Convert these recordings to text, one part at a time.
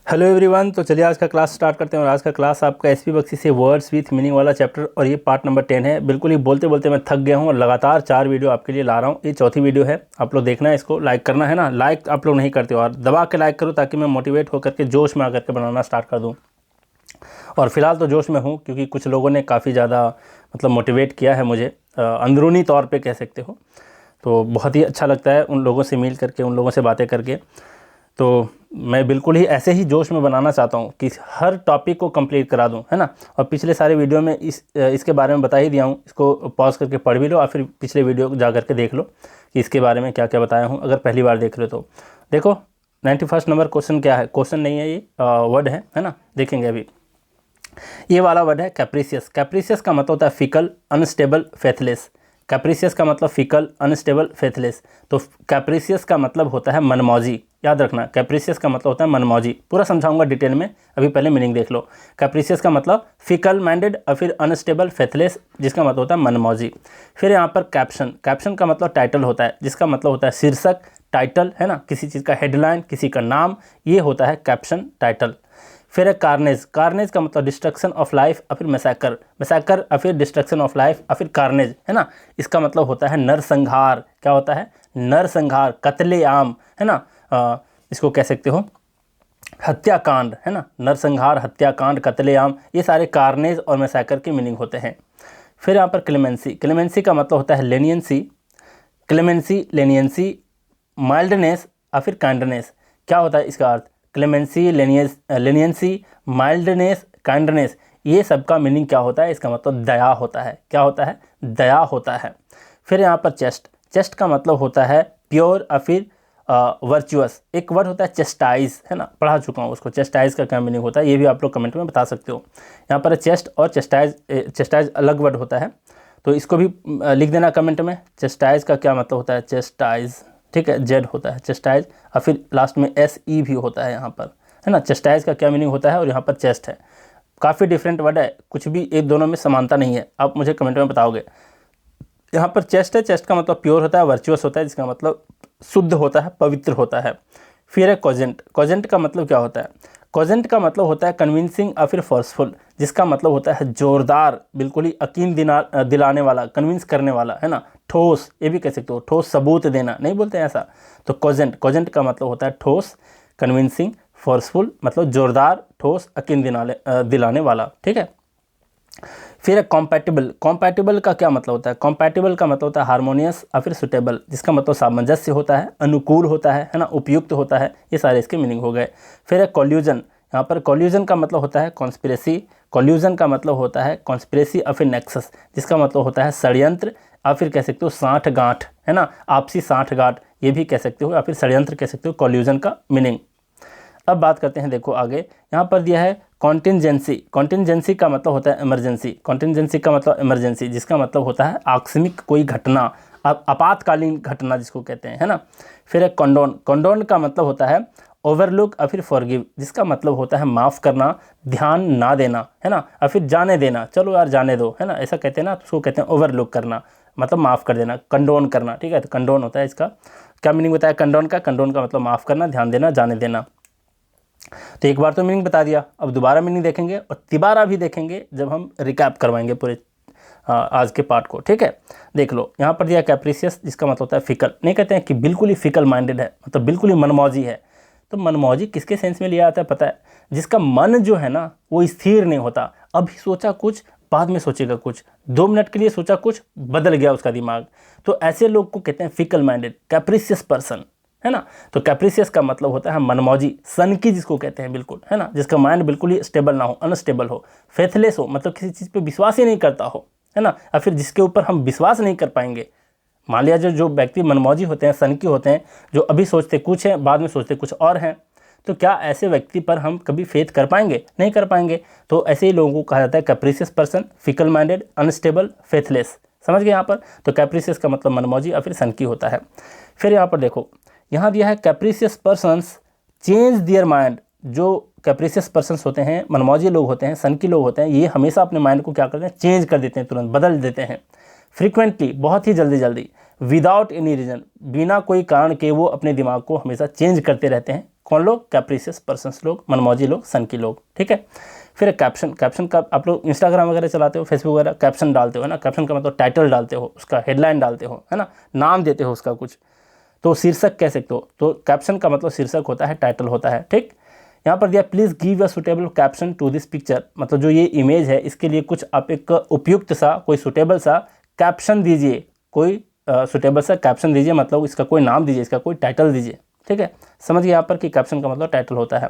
Hello everyone. तो चलिए आज का क्लास स्टार्ट करते हैं। और आज का क्लास आपका एसपी बख्शी से वर्ड्स विथ मीनिंग वाला चैप्टर, और ये पार्ट नंबर 10 है। बिल्कुल ही बोलते बोलते मैं थक गया हूँ और लगातार 4 वीडियो आपके लिए ला रहा हूँ। ये चौथी वीडियो है, आप लोग देखना है, इसको लाइक करना है ना। लाइक आप लोग नहीं करते हो, और दबा के लाइक करो ताकि मैं मोटिवेट होकर के जोश में आकर के बनाना स्टार्ट कर दूँ। और फिलहाल तो जोश में हूँ क्योंकि कुछ लोगों ने काफ़ी ज़्यादा मतलब मोटिवेट किया है मुझे, अंदरूनी तौर पर कह सकते हो। तो बहुत ही अच्छा लगता है उन लोगों से मिल करके, उन लोगों से बातें करके। तो मैं बिल्कुल ही ऐसे ही जोश में बनाना चाहता हूँ कि हर टॉपिक को कंप्लीट करा दूँ, है ना। और पिछले सारे वीडियो में इसके बारे में बता ही दिया हूँ। इसको पॉज करके पढ़ भी लो, और फिर पिछले वीडियो जा करके देख लो कि इसके बारे में क्या क्या बताया हूँ, अगर पहली बार देख रहे हो तो। देखो 91 नंबर क्वेश्चन क्या है, क्वेश्चन नहीं है ये, वर्ड है ना। देखेंगे अभी। ये वाला वर्ड है कैप्रिसियस। कैप्रिसियस का मतलब होता है फिकल, अनस्टेबल, फेथलेस। कैप्रिसियस का मतलब फिकल, अनस्टेबल, फेथलेस। तो कैप्रिसियस का मतलब होता है मनमौजी। याद रखना, कैप्रिसियस का मतलब होता है मनमौजी। पूरा समझाऊंगा डिटेल में, अभी पहले मीनिंग देख लो। कैप्रिसियस का मतलब फिकल माइंडेड, और फिर अनस्टेबल, फेथलेस, जिसका मतलब होता है मनमौजी। फिर यहाँ पर कैप्शन। कैप्शन का मतलब टाइटल होता है, जिसका मतलब होता है शीर्षक, टाइटल, है ना। किसी चीज़ का हेडलाइन, किसी का नाम, ये होता है कैप्शन, टाइटल। फिर है कार्नेज। कार्नेज का मतलब डिस्ट्रक्शन ऑफ लाइफ, और फिर मैसेकर। मैसेकर और फिर डिस्ट्रक्शन ऑफ लाइफ, और फिर कार्नेज, है ना। इसका मतलब होता है नरसंहार। क्या होता है? नरसंहार, कत्लेआम, है ना। इसको कह सकते हो हत्याकांड, है ना। नरसंहार, हत्याकांड, कत्लेआम, ये सारे कार्नेज और मैसेकर के मीनिंग होते हैं। फिर यहाँ पर क्लेमेंसी। क्लेमेंसी का मतलब होता है लेनियंसी। क्लेमेंसी, लेनियंसी, माइल्डनेस, और फिर काइंडनेस। क्या होता है इसका अर्थ? क्लेमेंसी, लेनियंसी, माइल्डनेस, काइंडनेस, ये सब का मीनिंग क्या होता है? इसका मतलब दया होता है। क्या होता है? दया होता है। फिर यहाँ पर चेस्ट। चेस्ट का मतलब होता है प्योर, और फिर वर्चुअस। एक वर्ड होता है चेस्टाइज, है ना, पढ़ा चुका हूँ उसको। चेस्टाइज का क्या मीनिंग होता है ये भी आप लोग कमेंट में बता सकते हो। यहाँ पर चेस्ट और चेस्टाइज, चेस्टाइज अलग वर्ड होता है, तो इसको भी लिख देना कमेंट में। चेस्टाइज का क्या मतलब होता है? चेस्टाइज, ठीक है, जेड होता है चेस्टाइज, और फिर लास्ट में एस ई भी होता है यहाँ पर, है ना। चेस्टाइज का क्या मीनिंग होता है, और यहाँ पर चेस्ट है। काफ़ी डिफरेंट वर्ड है, कुछ भी एक दोनों में समानता नहीं है, आप मुझे कमेंट में बताओगे। यहाँ पर चेस्ट है, चेस्ट का मतलब प्योर होता है, वर्चुअस होता है, जिसका मतलब शुद्ध होता है, पवित्र होता है। फिर है कॉजेंट। कॉजेंट का मतलब क्या होता है? कॉजेंट का मतलब होता है कन्विंसिंग, और फिर फोर्सफुल, जिसका मतलब होता है जोरदार, बिल्कुल ही यकीन दिलाने वाला, कन्विंस करने वाला, है ना। ठोस, ये भी कह सकते हो, ठोस सबूत देना, नहीं बोलते हैं ऐसा। तो कॉजेंट, कॉजेंट का मतलब होता है ठोस, कन्विंसिंग, फोर्सफुल, मतलब जोरदार, ठोस, यकीन दिलाने वाला, ठीक है। फिर है कॉम्पैटिबल। कॉम्पैटिबल का क्या मतलब होता है? कॉम्पैटिबल का मतलब होता है हार्मोनियस, और फिर सुटेबल, जिसका मतलब सामंजस्य होता है, अनुकूल होता है ना, उपयुक्त होता है। ये सारे इसके मीनिंग हो गए। फिर है कॉल्यूजन। यहाँ पर कॉल्यूजन का मतलब होता है कॉन्स्पिरेसी। कॉल्यूजन का मतलब होता है कॉन्स्पिरेसी, और फिर नेक्सस, जिसका मतलब होता है षड्यंत्र, और फिर कह सकते हो साठगांठ, है ना, आपसी साठगांठ, ये भी कह सकते हो, या फिर षड्यंत्र कह सकते हो, कॉल्यूजन का मीनिंग। अब बात करते हैं, देखो आगे यहाँ पर दिया है कॉन्टिंजेंसी। कॉन्टिंजेंसी का मतलब होता है इमरजेंसी। कॉन्टिंजेंसी का मतलब इमरजेंसी, जिसका मतलब होता है आकस्मिक कोई घटना, अब आपातकालीन घटना जिसको कहते हैं, है ना। फिर है कंडोन। कंडोन का मतलब होता है ओवरलुक, और फिर फॉरगिव, जिसका मतलब होता है माफ़ करना, ध्यान ना देना, है ना, और फिर जाने देना, चलो यार जाने दो, है ना, ऐसा कहते हैं ना, उसको कहते हैं ओवरलुक करना, मतलब माफ़ कर देना, कंडोन करना, ठीक है। तो कंडोन होता है इसका क्या मीनिंग होता है कंडोन का? कंडोन का मतलब माफ़ करना, ध्यान देना, जाने देना। तो एक बार तो मीनिंग बता दिया, अब दोबारा मीनिंग देखेंगे, और तिबारा भी देखेंगे जब हम रिकैप करवाएंगे पूरे आज के पार्ट को, ठीक है। देख लो यहाँ पर दिया कैप्रिसियस, जिसका मतलब होता है फिकल। नहीं कहते हैं कि बिल्कुल ही फिकल माइंडेड है, मतलब बिल्कुल ही मनमौजी है। तो मनमौजी किसके सेंस में लिया जाता है पता है? जिसका मन जो है ना वो स्थिर नहीं होता, अभी सोचा कुछ, बाद में सोचेगा कुछ, 2 मिनट के लिए सोचा कुछ, बदल गया उसका दिमाग। तो ऐसे लोग को कहते हैं फिकल माइंडेड, कैप्रिसियस पर्सन, है ना। तो कैप्रिसियस का मतलब होता है मनमौजी, सनकी जिसको कहते हैं, बिल्कुल, है ना, जिसका माइंड बिल्कुल ही स्टेबल ना हो, अनस्टेबल हो, फेथलेस हो, मतलब किसी चीज़ पे विश्वास ही नहीं करता हो, है ना, या फिर जिसके ऊपर हम विश्वास नहीं कर पाएंगे। मान लिया जो व्यक्ति मनमौजी होते हैं, सनकी होते हैं, जो अभी सोचते कुछ हैं, बाद में सोचते कुछ और हैं, तो क्या ऐसे व्यक्ति पर हम कभी फेथ कर पाएंगे? नहीं कर पाएंगे। तो ऐसे ही लोगों को कहा जाता है capricious person, fickle minded, unstable, faithless. समझ गए यहाँ पर? तो कैप्रिसियस का मतलब मनमौजी और फिर सनकी होता है। फिर यहाँ पर देखो, यहाँ दिया है कैप्रिसियस पर्सन्स चेंज दियर माइंड। जो कैप्रिसियस पर्सन्स होते हैं, मनमौजी लोग होते हैं, सनकी लोग होते हैं, ये हमेशा अपने माइंड को क्या करते हैं? चेंज कर देते हैं, तुरंत बदल देते हैं। फ्रीक्वेंटली, बहुत ही जल्दी जल्दी, विदाउट एनी रीज़न, बिना कोई कारण के वो अपने दिमाग को हमेशा चेंज करते रहते हैं, कौन लोग? कैप्रिशियस पर्सन्स लोग, मनमौजी लोग, सनकी लोग, ठीक है। फिर कैप्शन, कैप्शन का आप लोग इंस्टाग्राम वगैरह चलाते हो, फेसबुक वगैरह, कैप्शन डालते हो, है ना। कैप्शन का मतलब टाइटल डालते हो, उसका हेडलाइन डालते हो, है ना, नाम देते हो उसका कुछ, तो शीर्षक कह सकते हो। तो कैप्शन का मतलब शीर्षक होता है, टाइटल होता है, ठीक। यहाँ पर दिया please give a suitable caption to this picture, मतलब जो ये इमेज है इसके लिए कुछ आप एक उपयुक्त सा, कोई सुटेबल सा कैप्शन दीजिए, कोई सुटेबल सा कैप्शन दीजिए, मतलब इसका कोई नाम दीजिए, इसका कोई टाइटल दीजिए, ठीक है। समझिए यहाँ पर कि कैप्शन का मतलब टाइटल होता है।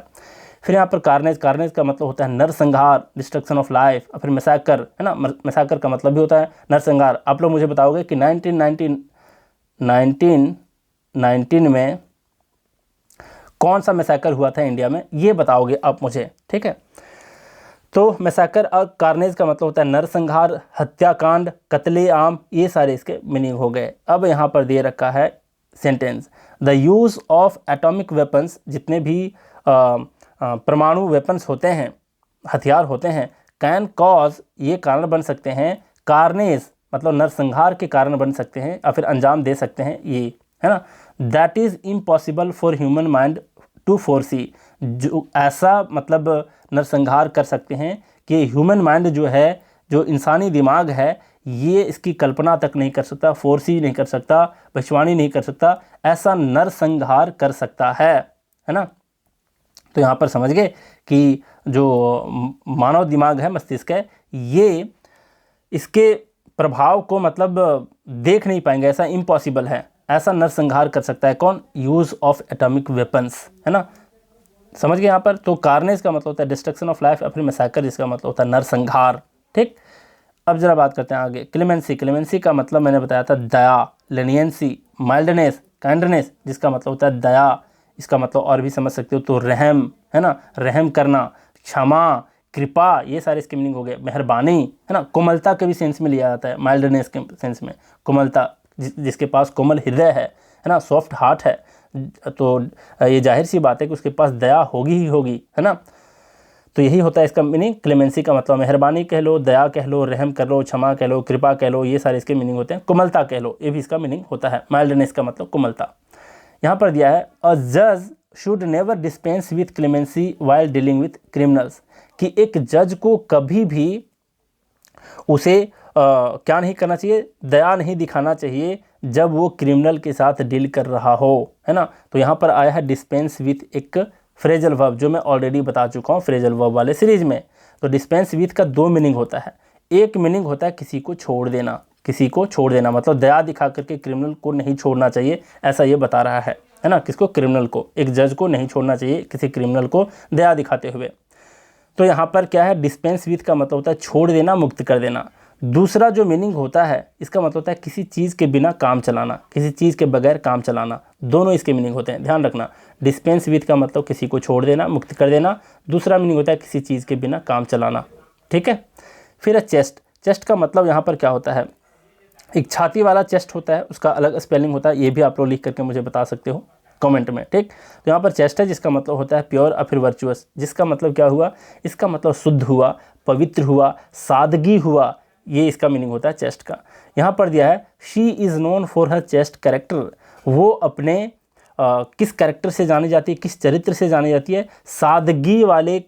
फिर यहाँ पर कार्नेज, कार्नेज का मतलब होता है नरसंहार, डिस्ट्रक्शन ऑफ लाइफ। और फिर मैसाकर, है ना, मैसाकर का मतलब भी होता है नरसंहार। आप लोग मुझे बताओगे कि 1919 में कौन सा मैसाकर हुआ था इंडिया में, ये बताओगे आप मुझे, ठीक है। तो मैसाकर और कार्नेज का मतलब होता है नरसंहार, हत्याकांड, कत्लेआम, ये सारे इसके मीनिंग हो गए। अब यहाँ पर दे रखा है sentence, the use of atomic weapons, जितने भी परमाणु वेपन्स होते हैं, हथियार होते हैं, कैन कॉज, ये कारण बन सकते हैं, कार्नेज मतलब नरसंहार के कारण बन सकते हैं, या फिर अंजाम दे सकते हैं, ये है ना। That is impossible for human mind to foresee, जो ऐसा मतलब नरसंहार कर सकते हैं कि ह्यूमन माइंड जो है, जो इंसानी दिमाग है, ये इसकी कल्पना तक नहीं कर सकता, फोरसी नहीं कर सकता, भविष्यवाणी नहीं कर सकता, ऐसा नरसंहार कर सकता है ना। तो यहाँ पर समझ गए कि जो मानव दिमाग है, मस्तिष्क है, ये इसके प्रभाव को मतलब देख नहीं पाएंगे, ऐसा इम्पॉसिबल है, ऐसा नरसंहार कर सकता है कौन? यूज़ ऑफ एटॉमिक वेपन्स, है ना। समझ गए यहाँ पर। तो कार्नेज का मतलब होता है डिस्ट्रक्शन ऑफ लाइफ, अपने मैसाकर जिसका मतलब होता है नरसंहार, ठीक। अब जरा बात करते हैं आगे। क्लेमेंसी, क्लेमेंसी का मतलब मैंने बताया था दया, लेनियंसी, माइल्डनेस, काइंडनेस, जिसका मतलब होता है दया, इसका मतलब और भी समझ सकते हो तो रहम, है ना, रहम करना, क्षमा, कृपा, ये सारे इसके मीनिंग हो गए। मेहरबानी, है ना, कोमलता के भी सेंस में लिया जाता है, माइल्डनेस के सेंस में, कोमलता, जिसके पास कोमल हृदय है ना, सॉफ्ट हार्ट है, तो ये जाहिर सी बात है कि उसके पास दया होगी ही होगी, है ना। तो यही होता है इसका मीनिंग। क्लेमेंसी का मतलब मेहरबानी कह लो, दया कह लो, रहम कर लो, क्षमा कह लो, कृपा कह लो, ये सारे इसके मीनिंग होते हैं। कोमलता कह लो, ये भी इसका मीनिंग होता है। माइल्डनेस का मतलब कोमलता। यहाँ पर दिया है अ जज should never dispense with clemency while dealing with criminals, कि एक जज को कभी भी उसे क्या नहीं करना चाहिए? दया नहीं दिखाना चाहिए जब वो क्रिमिनल के साथ डील कर रहा हो, है ना। तो यहाँ पर आया है डिस्पेंस विथ एक फ्रेजल वर्ब, जो मैं ऑलरेडी बता चुका हूँ फ्रेजल वर्ब वाले सीरीज में। तो डिस्पेंस विथ का दो मीनिंग होता है। एक मीनिंग होता है किसी को छोड़ देना, किसी को छोड़ देना मतलब दया दिखा करके क्रिमिनल को नहीं छोड़ना चाहिए, ऐसा ये बता रहा है ना। किसको? क्रिमिनल को। एक जज को नहीं छोड़ना चाहिए किसी क्रिमिनल को दया दिखाते हुए। तो यहाँ पर क्या है? डिस्पेंस विथ का मतलब होता है छोड़ देना, मुक्त कर देना। दूसरा जो मीनिंग होता है इसका मतलब होता है किसी चीज़ के बिना काम चलाना, किसी चीज़ के बगैर काम चलाना। दोनों इसके मीनिंग होते हैं, ध्यान रखना। डिस्पेंस विथ का मतलब किसी को छोड़ देना, मुक्त कर देना। दूसरा मीनिंग होता है किसी चीज़ के बिना काम चलाना, ठीक है। फिर है चेस्ट। चेस्ट का मतलब यहाँ पर क्या होता है? एक छाती वाला चेस्ट होता है, उसका अलग स्पेलिंग होता है, ये भी आप लोग लिख करके मुझे बता सकते हो कमेंट में, ठीक। तो यहाँ पर चेस्ट है जिसका मतलब होता है प्योर और फिर वर्चुअस, जिसका मतलब क्या हुआ? इसका मतलब शुद्ध हुआ, पवित्र हुआ, सादगी हुआ, ये इसका मीनिंग होता है चेस्ट का। यहाँ पर दिया है she is known for her chest character, वो अपने किस कैरेक्टर से जानी जाती है, किस चरित्र से जानी जाती है? सादगी वाले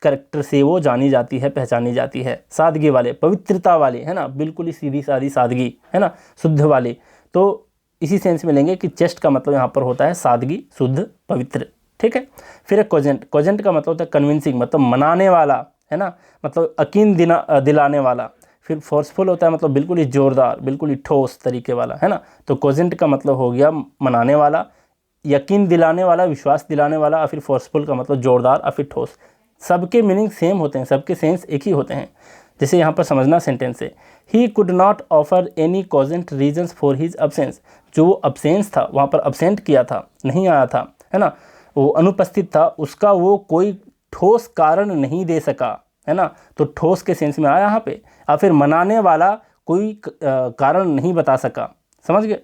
कैरेक्टर से वो जानी जाती है, पहचानी जाती है। सादगी वाले, पवित्रता वाले, है ना, बिल्कुल ही सीधी सादी सादगी, है ना, शुद्ध वाले। तो इसी सेंस में लेंगे कि चेस्ट का मतलब यहाँ पर होता है सादगी, शुद्ध, पवित्र, ठीक है। फिर एक कोजेंट। कोजेंट का मतलब होता है कन्विंसिंग, मतलब मनाने वाला, है ना, मतलब यकीन दिलाने वाला। फिर फोर्सफुल होता है मतलब बिल्कुल ही जोरदार, बिल्कुल ही ठोस तरीके वाला, है ना। तो कोजेंट का मतलब हो गया मनाने वाला, यकीन दिलाने वाला, विश्वास दिलाने वाला, और फिर फोर्सफुल का मतलब जोरदार और फिर ठोस। सबके मीनिंग सेम होते हैं, सबके सेंस एक ही होते हैं। जैसे यहाँ पर समझना सेंटेंस से, he could not offer any cogent reasons for his absence, जो अब्सेंस था वहाँ पर अब्सेंट किया था, नहीं आया था, है ना, वो अनुपस्थित था, उसका वो कोई ठोस कारण नहीं दे सका, है ना। तो ठोस के सेंस में आया यहाँ पे। या फिर मनाने वाला कोई कारण नहीं बता सका, समझ गए?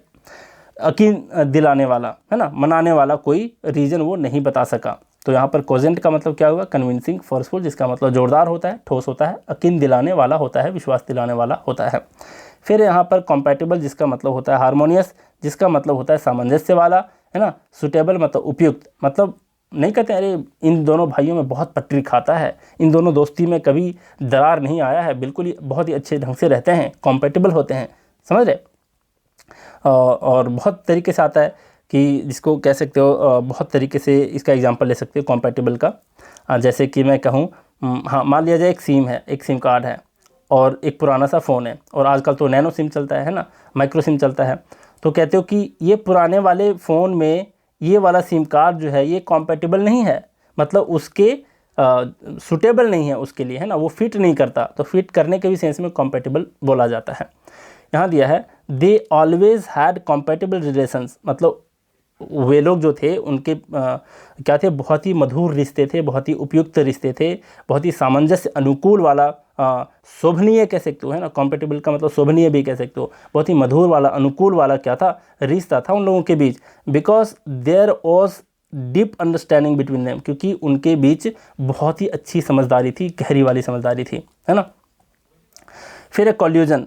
यकीन दिलाने वाला, है ना, मनाने वाला कोई रीज़न वो नहीं बता सका। तो यहाँ पर कोजेंट का मतलब क्या हुआ? कन्विंसिंग, फोर्सफुल, जिसका मतलब जोरदार होता है, ठोस होता है, यकीन दिलाने वाला होता है, विश्वास दिलाने वाला होता है। फिर यहाँ पर कॉम्पैटिबल, जिसका मतलब होता है हार्मोनियस, जिसका मतलब होता है सामंजस्य वाला, है ना। सुटेबल मतलब उपयुक्त, मतलब नहीं कहते अरे इन दोनों भाइयों में बहुत पटरी खाता है, इन दोनों दोस्ती में कभी दरार नहीं आया है, बिल्कुल ही बहुत ही अच्छे ढंग से रहते हैं, कॉम्पेटिबल होते हैं, समझ रहे। और बहुत तरीके से आता है कि जिसको कह सकते हो, बहुत तरीके से इसका एग्जांपल ले सकते हो कॉम्पेटिबल का। जैसे कि मैं कहूँ, हाँ मान लिया जाए एक सिम है, एक सिम कार्ड है और एक पुराना सा फ़ोन है, और आजकल तो नैनो सिम चलता है ना, माइक्रो सिम चलता है। तो कहते हो कि ये पुराने वाले फ़ोन में ये वाला सिम कार्ड जो है ये कॉम्पेटिबल नहीं है, मतलब उसके सूटेबल नहीं है उसके लिए, है ना, वो फिट नहीं करता। तो फिट करने के भी सेंस में कॉम्पेटिबल बोला जाता है। यहाँ दिया है they always had compatible relations, मतलब वे लोग जो थे उनके क्या थे, बहुत ही मधुर रिश्ते थे, बहुत ही उपयुक्त रिश्ते थे, बहुत ही सामंजस्य अनुकूल वाला, शोभनीय कह सकते हो, है ना, कॉम्पेटिबल का मतलब शोभनीय भी कह सकते हो, बहुत ही मधुर वाला अनुकूल वाला क्या था, रिश्ता था उन लोगों के बीच। Because there was deep understanding between them, क्योंकि उनके बीच बहुत ही अच्छी समझदारी थी, गहरी वाली समझदारी थी, है ना। फिर एक कॉल्यूजन,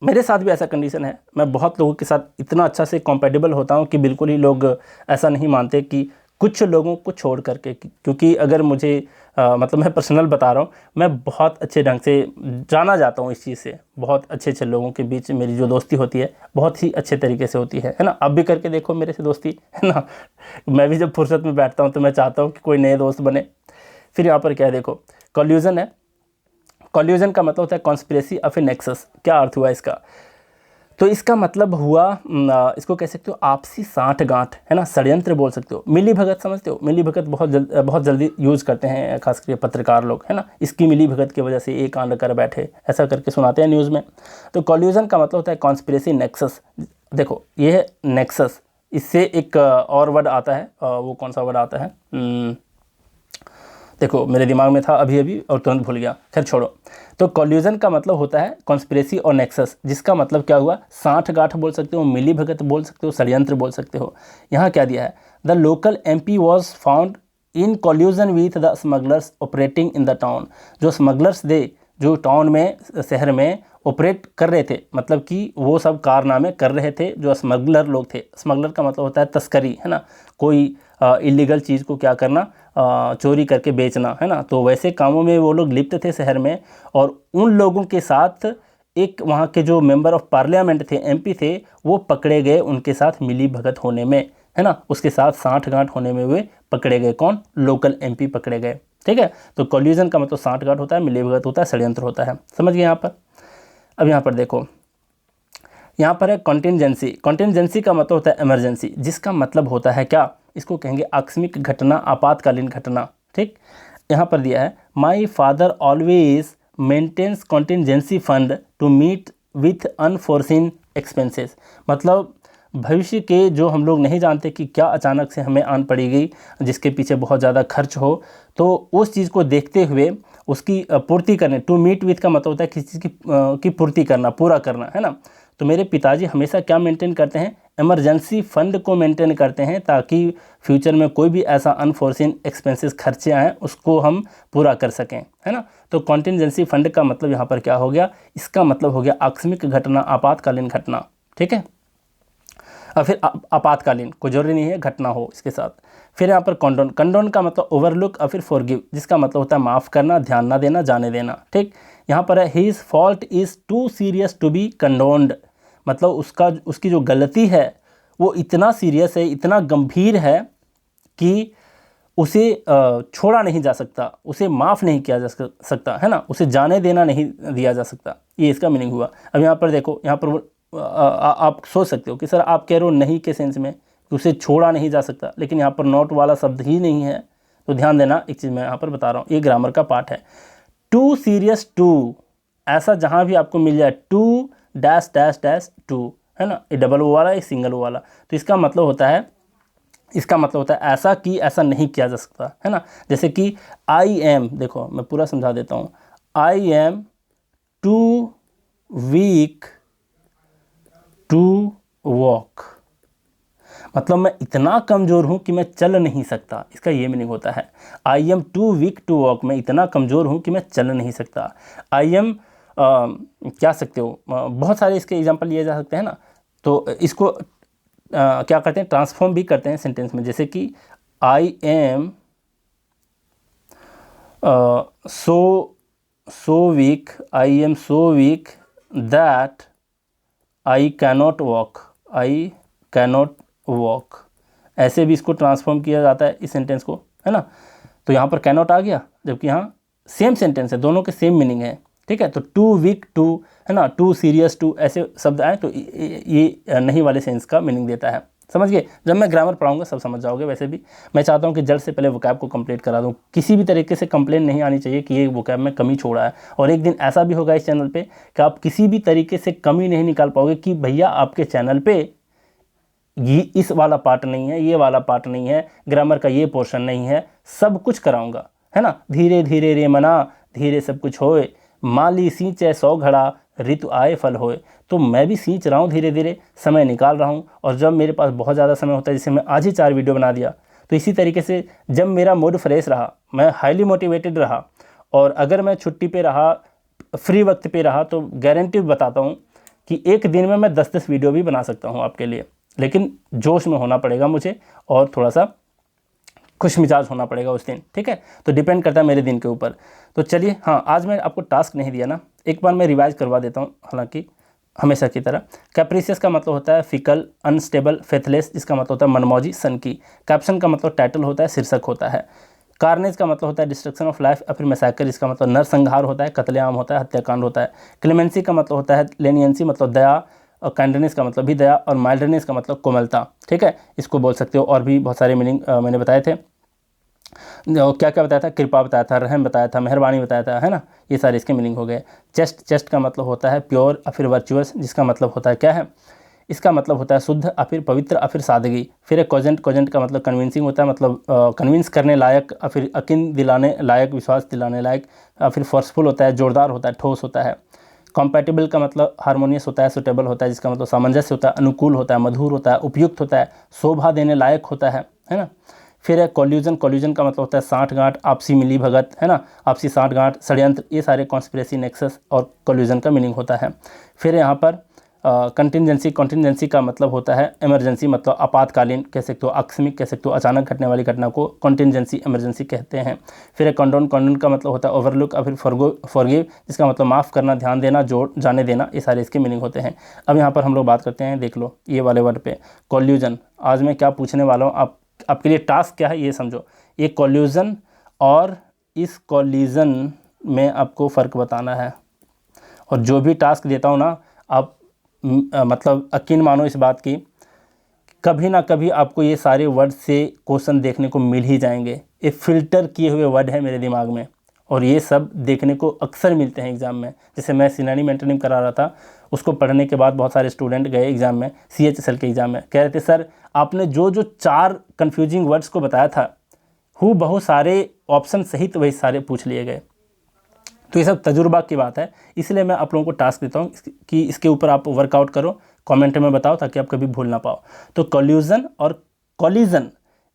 मेरे साथ भी ऐसा कंडीशन है, मैं बहुत लोगों के साथ इतना अच्छा से कॉम्पेटिबल होता हूँ कि बिल्कुल ही लोग ऐसा नहीं मानते कि कुछ लोगों को छोड़ करके, क्योंकि अगर मुझे मतलब मैं पर्सनल बता रहा हूँ, मैं बहुत अच्छे ढंग से जाना जाता हूँ इस चीज़ से, बहुत अच्छे अच्छे लोगों के बीच मेरी जो दोस्ती होती है बहुत ही अच्छे तरीके से होती है ना। अब भी करके देखो मेरे से दोस्ती, है ना, मैं भी जब फुर्सत में बैठता हूँ तो मैं चाहता हूँ कि कोई नए दोस्त बने। फिर यहाँ पर क्या है, देखो कॉल्यूजन है। कॉल्यूजन का मतलब होता है कॉन्स्पिरेसी ऑफ ए नेक्सस। क्या अर्थ हुआ इसका, तो इसका मतलब हुआ, इसको कह सकते हो आपसी साँठ-गाँठ, है ना, षड्यंत्र बोल सकते हो। मिली भगत समझते हो, मिली भगत बहुत जल्दी यूज़ करते हैं खास करके पत्रकार लोग, है ना, इसकी मिली भगत की वजह से ये कांड कर बैठे, ऐसा करके सुनाते हैं न्यूज़ में। तो कॉल्यूजन का मतलब होता है कॉन्स्पिरेसी नेक्सस। देखो ये है नेक्सस, इससे एक और वर्ड आता है, वो कौन सा वर्ड आता है, देखो मेरे दिमाग में था अभी अभी और तुरंत भूल गया, खैर छोड़ो। तो कॉल्यूजन का मतलब होता है कॉन्स्पिरेसी और नेक्सस, जिसका मतलब क्या हुआ, साँठ-गाँठ बोल सकते हो, मिली भगत बोल सकते हो, षड्यंत्र बोल सकते हो। यहाँ क्या दिया है, the local MP was found in collusion with the smugglers operating in the town. जो स्मगलर्स थे, जो टाउन में, शहर में ऑपरेट कर रहे थे, मतलब कि वो सब कारनामे कर रहे थे, जो स्मगलर लोग थे। स्मगलर का मतलब होता है तस्करी, है ना, कोई इलीगल चीज़ को क्या करना, चोरी करके बेचना, है ना। तो वैसे कामों में वो लोग लिप्त थे शहर में, और उन लोगों के साथ एक वहाँ के जो मेंबर ऑफ पार्लियामेंट थे, MP थे, वो पकड़े गए उनके साथ मिली भगत होने में, है ना, उसके साथ साँठ-गाँठ होने में वे पकड़े गए। कौन, लोकल MP पकड़े गए, ठीक है। तो कॉल्यूजन का मतलब साँठ-गाँठ होता है, मिली भगत होता है, षड्यंत्र होता है, समझ गए यहाँ पर। अब यहाँ पर देखो, यहाँ पर है कॉन्टिंजेंसी। कॉन्टिंजेंसी का मतलब होता है इमरजेंसी, जिसका मतलब होता है क्या, इसको कहेंगे आकस्मिक घटना, आपातकालीन घटना, ठीक। यहाँ पर दिया है my father always maintains contingency fund to meet with unforeseen expenses. मतलब भविष्य के जो हम लोग नहीं जानते कि क्या अचानक से हमें आन पड़ी गई, जिसके पीछे बहुत ज़्यादा खर्च हो, तो उस चीज़ को देखते हुए उसकी पूर्ति करने, टू मीट विथ का मतलब होता है किसी चीज़ की पूर्ति करना, पूरा करना, है ना। तो मेरे पिताजी हमेशा क्या मेंटेन करते हैं, इमरजेंसी फंड को मेंटेन करते हैं, ताकि फ्यूचर में कोई भी ऐसा अनफोर्सिन एक्सपेंसेस खर्चे आएँ उसको हम पूरा कर सकें, है ना। तो कॉन्टिंजेंसी फंड का मतलब यहाँ पर क्या हो गया, इसका मतलब हो गया आकस्मिक घटना, आपातकालीन घटना, ठीक है। और फिर आपातकालीन, कोई जरूरी नहीं है घटना हो इसके साथ। फिर यहाँ पर कंडोन, कंडोन का मतलब ओवरलुक और फिर फॉरगिव, जिसका मतलब होता है माफ़ करना, ध्यान ना देना, जाने देना, ठीक। यहाँ पर है his fault is too serious to be condoned, मतलब उसकी जो गलती है वो इतना सीरियस है, इतना गंभीर है कि उसे छोड़ा नहीं जा सकता, उसे माफ़ नहीं किया जा सकता, है ना, उसे जाने देना नहीं दिया जा सकता, ये इसका मीनिंग हुआ। अब यहाँ पर देखो, यहाँ पर आप सोच सकते हो कि सर आप कह रहे हो नहीं के सेंस में कि उसे छोड़ा नहीं जा सकता, लेकिन यहाँ पर नॉट वाला शब्द ही नहीं है। तो ध्यान देना, एक चीज़ मैं यहाँ पर बता रहा हूँ, ये ग्रामर का पार्ट है। टू सीरियस टू, ऐसा जहाँ भी आपको मिल जाए, too dash dash dash to, है ना, ये डबल ओ वाला, ये सिंगल ओ वाला, तो इसका मतलब होता है, ऐसा कि ऐसा नहीं किया जा सकता, है ना। जैसे कि आई एम, देखो मैं पूरा समझा देता हूँ, I am too weak to walk, मतलब मैं इतना कमज़ोर हूँ कि मैं चल नहीं सकता, इसका ये मीनिंग होता है। I am too weak to walk, मैं इतना कमज़ोर हूँ कि मैं चल नहीं सकता। आई एम क्या सकते हो, बहुत सारे इसके एग्जांपल लिए जा सकते हैं ना। तो इसको क्या करते हैं, ट्रांसफॉर्म भी करते हैं सेंटेंस में, जैसे कि I am so weak, I am so weak that I cannot walk। ऐसे भी इसको ट्रांसफॉर्म किया जाता है इस सेंटेंस को, है ना। तो यहाँ पर कैनॉट आ गया, जबकि यहाँ सेम सेंटेंस है, दोनों के सेम मीनिंग है, ठीक है। तो टू वीक, टू, है ना, टू सीरियस, टू, ऐसे शब्द आए तो ये नहीं वाले सेंस का मीनिंग देता है। समझ गए। जब मैं ग्रामर पढ़ाऊंगा सब समझ जाओगे। वैसे भी मैं चाहता हूँ कि जल्द से पहले वोकैब को कंप्लीट करा दूँ। किसी भी तरीके से कंप्लेन नहीं आनी चाहिए कि ये वोकैब में कमी छोड़ा है। और एक दिन ऐसा भी होगा इस चैनल पे कि आप किसी भी तरीके से कमी नहीं निकाल पाओगे कि भैया आपके चैनल पे ये इस वाला पार्ट नहीं है, ये वाला पार्ट नहीं है, ग्रामर का ये पोर्शन नहीं है। सब कुछ कराऊंगा, है ना। धीरे धीरे रे मना, धीरे सब कुछ होए, माली सींचे 100 घड़ा, ऋतु आए फल होए। तो मैं भी सींच रहा हूँ, धीरे धीरे समय निकाल रहा हूँ। और जब मेरे पास बहुत ज़्यादा समय होता है, जैसे मैं आज ही 4 वीडियो बना दिया, तो इसी तरीके से जब मेरा मूड फ्रेश रहा, मैं हाईली मोटिवेटेड रहा, और अगर मैं छुट्टी पे रहा, फ्री वक्त पे रहा, तो गारंटी बताता हूँ कि एक दिन में मैं 10-10 वीडियो भी बना सकता हूँ आपके लिए। लेकिन जोश में होना पड़ेगा मुझे, और थोड़ा सा खुश मिजाज होना पड़ेगा उस दिन, ठीक है। तो डिपेंड करता है मेरे दिन के ऊपर। तो चलिए, हाँ, आज मैं आपको टास्क नहीं दिया ना, एक बार मैं रिवाइज करवा देता हूँ, हालांकि हमेशा की तरह। कैप्रिशियस का मतलब होता है फिकल, अनस्टेबल, फेथलेस, जिसका मतलब होता है मनमौजी, सनकी। कैप्शन का मतलब टाइटल होता है, शीर्षक होता है। कार्नेज का मतलब होता है डिस्ट्रक्शन ऑफ लाइफ, या फिर मैसाकर, जिसका मतलब नरसंहार होता है, कत्लेआम होता है, हत्याकांड होता है। क्लेमेंसी का मतलब होता है लेनियंसी, मतलब दया, और काइंडनेस का मतलब भी दया, और माइल्डनेस का मतलब कोमलता, ठीक है। इसको बोल सकते हो। और भी बहुत सारे मीनिंग मैंने बताए थे, क्या क्या बताया था, कृपा बताया था, रहम बताया था, मेहरबानी बताया था, है ना। ये सारे इसके मीनिंग हो गए। चेस्ट का मतलब होता है प्योर, या फिर वर्चुअस, जिसका मतलब होता है क्या है, इसका मतलब होता है शुद्ध, या फिर पवित्र, या फिर सादगी। फिर एक कोजेंट का मतलब कन्विंसिंग होता है, मतलब कन्विंस करने लायक, या फिर यकीन दिलाने लायक, विश्वास दिलाने लायक। या फिर फोर्सफुल होता है, जोरदार होता है, ठोस होता है। कॉम्पैटिबल का मतलब हार्मोनियस होता है, सुटेबल होता है, जिसका मतलब सामंजस्य होता है, अनुकूल होता है, मधुर होता है, उपयुक्त होता है, शोभा देने लायक होता है ना। फिर है कॉल्यूजन का मतलब होता है साठगांठ, आपसी मिली भगत, है ना, आपसी साठगांठ, षड्यंत्र, ये सारे कॉन्स्पिरेसी, नेक्सस और कॉल्यूजन का मीनिंग होता है। फिर यहाँ पर कंटिजेंसी का मतलब होता है इमरजेंसी, मतलब आपातकालीन कह सकते हो, आकस्मिक कह सकते हो, अचानक घटने वाली घटना को कंटिजेंसी, इमरजेंसी कहते हैं। फिर है कंडोन का मतलब होता है ओवरलुक, और फिर फॉरगिव, जिसका मतलब माफ़ करना, ध्यान देना, जोड़ जाने देना, ये सारे इसके मीनिंग होते हैं। अब यहाँ पर हम लोग बात करते हैं, देख लो ये वाले वर्ड पे, कॉल्यूजन। आज मैं क्या पूछने वाला हूँ, आपके लिए टास्क क्या है ये समझो। ये कॉल्यूजन और इस कॉलिजन में आपको फ़र्क बताना है। और जो भी टास्क देता हूँ ना, आप मतलब यकीन मानो इस बात की, कभी ना कभी आपको ये सारे वर्ड से क्वेश्चन देखने को मिल ही जाएंगे। ये फ़िल्टर किए हुए वर्ड है मेरे दिमाग में, और ये सब देखने को अक्सर मिलते हैं एग्ज़ाम में। जैसे मैं सिनोनिम एंटोनिम करा रहा था, उसको पढ़ने के बाद बहुत सारे स्टूडेंट गए एग्ज़ाम में, CHSL के एग्ज़ाम में, कह रहे थे सर आपने जो 4 कन्फ्यूजिंग वर्ड्स को बताया था, बहुत सारे ऑप्शन सहित वही सारे पूछ लिए गए। तो ये सब तजुर्बा की बात है, इसलिए मैं आप लोगों को टास्क देता हूँ कि इसके ऊपर आप वर्कआउट करो, कमेंट में बताओ, ताकि आप कभी भूल ना पाओ। तो कॉल्यूजन और कॉलिजन,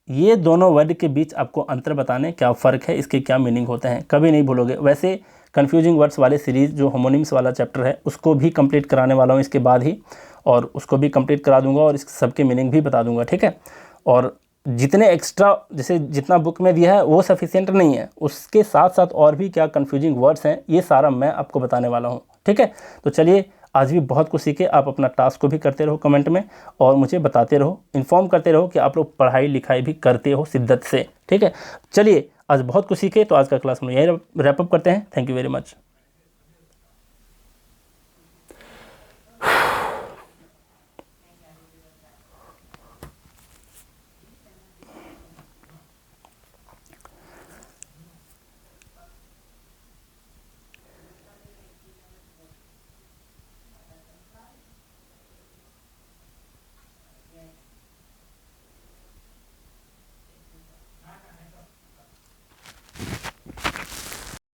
ये दोनों वर्ड के बीच आपको अंतर बताने, क्या फ़र्क है, इसके क्या मीनिंग होते हैं, कभी नहीं भूलोगे। वैसे कन्फ्यूजिंग वर्ड्स वाले सीरीज़ जो होमोनिम्स वाला चैप्टर है, उसको भी कंप्लीट कराने वाला हूँ इसके बाद ही, और उसको भी कंप्लीट करा दूंगा, और इस सबके मीनिंग भी बता दूंगा, ठीक है। और जितने एक्स्ट्रा, जैसे जितना बुक में दिया है वो सफिशिएंट नहीं है, उसके साथ साथ और भी क्या कन्फ्यूजिंग वर्ड्स हैं, ये सारा मैं आपको बताने वाला हूँ, ठीक है। तो चलिए, आज भी बहुत कुछ सीखे। आप अपना टास्क को भी करते रहो कमेंट में, और मुझे बताते रहो, इन्फॉर्म करते रहो कि आप लोग पढ़ाई लिखाई भी करते हो शिद्दत से, ठीक है। चलिए, आज बहुत कुछ सीखे, तो आज का क्लास हम यही रैप अप करते हैं। Thank you very much.